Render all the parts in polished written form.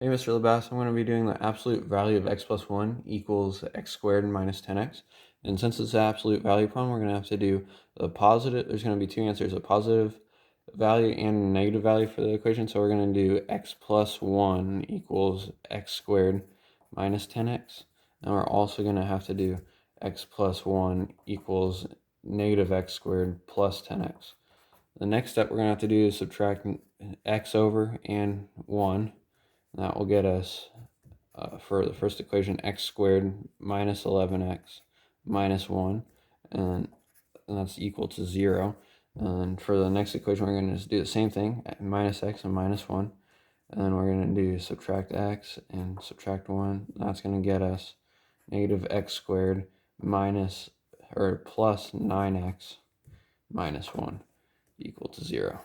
Hey, Mr. Labas, I'm going to be doing the absolute value of x plus 1 equals x squared minus 10x. And since it's an absolute value problem, we're going to have to do the positive. There's going to be two answers, a positive value and a negative value for the equation. So we're going to do x plus 1 equals x squared minus 10x. And we're also going to have to do x plus 1 equals negative x squared plus 10x. The next step we're going to have to do is subtract x over and 1. That will get us, for the first equation, x squared minus 11x minus 1, and that's equal to 0. And for the next equation, we're going to just do the same thing, minus x and minus 1. And then we're going to do subtract x and subtract 1. That's going to get us negative x squared minus, or plus 9x minus 1 equal to 0.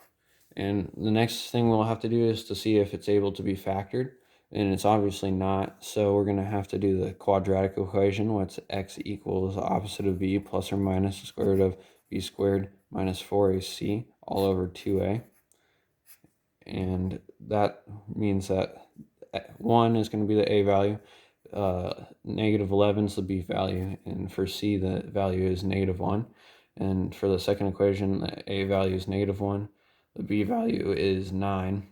And the next thing we'll have to do is to see if it's able to be factored, and it's obviously not, so we're going to have to do the quadratic equation, what's x equals the opposite of b plus or minus the square root of b squared minus 4ac all over 2a. And that means that 1 is going to be the a value, negative 11 is the b value, and for c the value is negative 1. And for the second equation, the a value is negative 1. The b value is 9,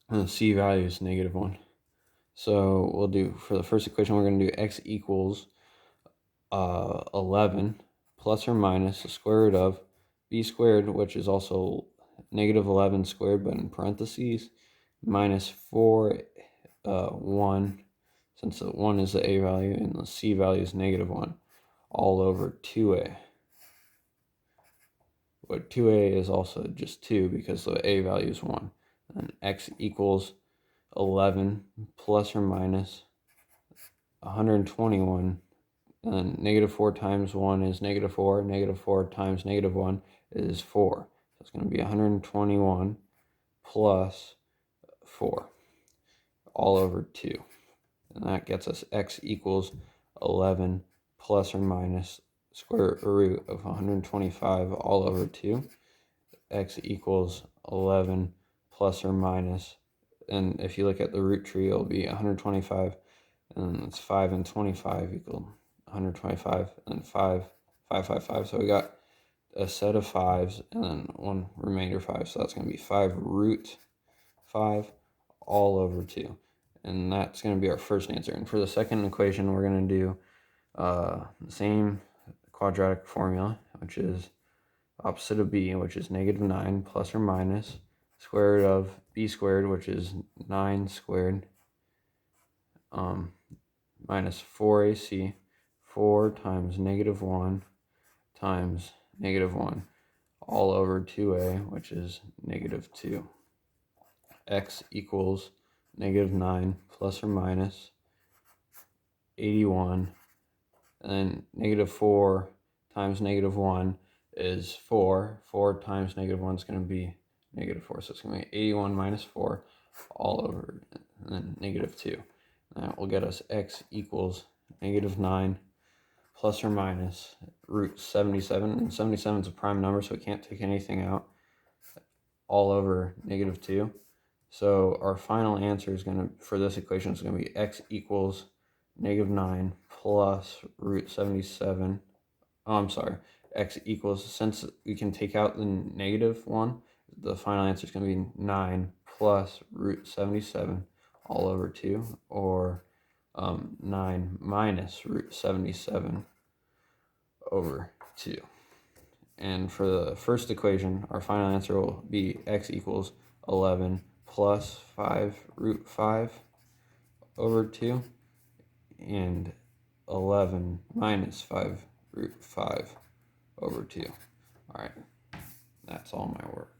and the c value is negative 1. So we'll do, for the first equation, we're going to do x equals 11 plus or minus the square root of b squared, which is also negative 11 squared, but in parentheses, minus 4, 1, since the 1 is the a value, and the c value is negative 1, all over 2a. But 2a is also just 2 because the a value is 1. And x equals 11 plus or minus 121. And negative 4 times 1 is negative 4. Negative 4 times negative 1 is 4. So it's going to be 121 plus 4 all over 2. And that gets us x equals 11 plus or minus square root of 125 all over 2. X equals 11 plus or minus, and if you look at the root tree, it'll be 125, and it's 5 and 25 equal 125, and 5, 5, 5, 5. So we got a set of 5s and then one remainder 5. So that's going to be 5 root 5 all over 2. And that's going to be our first answer. And for the second equation, we're going to do the same quadratic formula, which is opposite of b, which is negative 9 plus or minus square root of b squared, which is 9 squared, minus 4ac, 4 times negative 1 times negative 1 all over 2a, which is negative 2. X equals negative 9 plus or minus 81, and then negative 4 times negative 1 is 4. 4 times negative 1 is going to be negative 4. So it's going to be 81 minus 4 all over, and then negative 2. And that will get us x equals negative 9 plus or minus root 77. And 77 is a prime number, so we can't take anything out, all over negative 2. So our final answer is going to, for this equation, is going to be x equals negative 9 plus root 77. Oh, I'm sorry. X equals, since we can take out the negative 1, the final answer is going to be 9 plus root 77 all over 2, or 9 minus root 77 over 2. And for the first equation, our final answer will be x equals 11 plus 5 root 5 over 2, and 11 minus 5 root 5 over 2. All right, that's all my work.